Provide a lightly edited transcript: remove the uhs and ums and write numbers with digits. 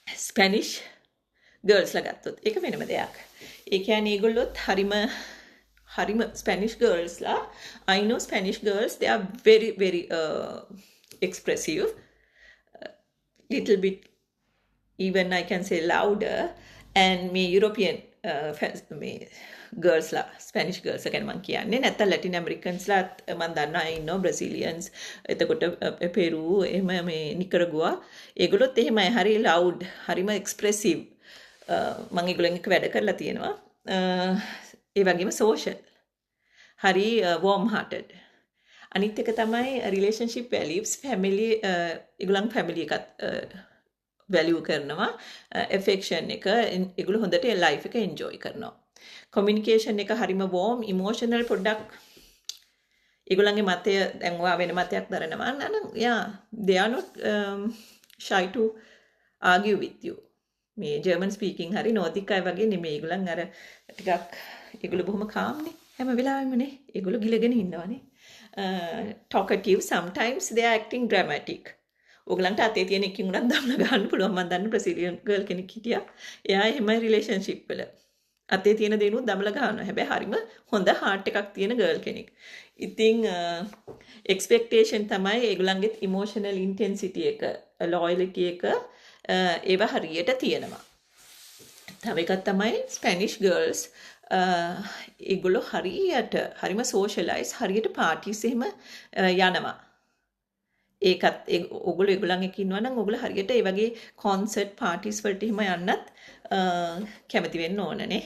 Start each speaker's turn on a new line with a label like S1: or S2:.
S1: ස්පැනිෂ් ගර්ල්ස්ලා ගත්තොත් ඒක වෙනම දෙයක්. ඒ කියන්නේ ඒගොල්ලොත් හරිම Spanish girls la. I know Spanish girls, they are very, very expressive, little bit even I can say louder. And me European me girls la, Spanish girls ගැන මං කියන්නේ නැත්නම් Latin Americans ලා මං දන්නා අය ඉන්නවා Brazilians එතකොට පෙරු එහෙම මේ නිකරගුවා ඒගොල්ලොත් එහෙමයි හරි loud හරිම expressive මං ඒගොල්ලන් එක්ක වැඩ කරලා තියෙනවා ඒ වගේම social හරි warm hearted අනිත් එක තමයි relationship values family ඒගොල්ලන් family එකත් value කරනවා affection එක ඒගොල්ලෝ හොඳට life එක enjoy කරනවා communication එක හරිම warm emotional පොඩ්ඩක් ඒගොල්ලන්ගේ මතය දැන් ඔයා වෙන මතයක් දරනවා නම් yeah they are not shy to argue with you මේ ජර්මන් ස්පීකින් හරි නෝතික් අය වගේ නෙමෙයි ඒගොල්ලන් අර ටිකක් ඒගොල්ලෝ බොහොම කාම්නේ හැම වෙලාවෙමනේ ඒගොල්ලෝ ගිලගෙන ඉන්නවනේ talkative sometimes they are acting dramatic ඕගලන්ට අතේ තියෙන එකකින් උනත් දම්ලා ගන්න පුළුවන් මම දන්න බ්‍රසීලියන් ගර්ල් කෙනෙක් හිටියා එයා එහෙමයි රිලේෂන්ෂිප් වල අතේ තියෙන දේ නුත් දමලා ගන්නවා හැබැයි හරිම හොඳ හાર્ට් එකක් තියෙන ගර්ල් කෙනෙක් ඉතින් එක්ස්පෙක්ටේෂන් තමයි ඒගොල්ලන්ගේ ඉමෝෂනල් ඉන්ටෙන්සිටි එක ලොයලිටි එක ඒව හරියට තියෙනවා තව එකක් තමයි ස්පැනිෂ් ගර්ල්ස් ඒගොල්ලෝ හරිම සෝෂලයිස් හරියට පාටිස් එහෙම යනවා ඒකත් ඔගොල්ලෝ ඒගොල්ලන් එක්ක ඉන්නවා නම් ඔගොල්ලෝ හරියට ඒ වගේ කොන්සර්ට් පාටිස් වලට එහෙම යන්නත් කැමති වෙන්න ඕනනේ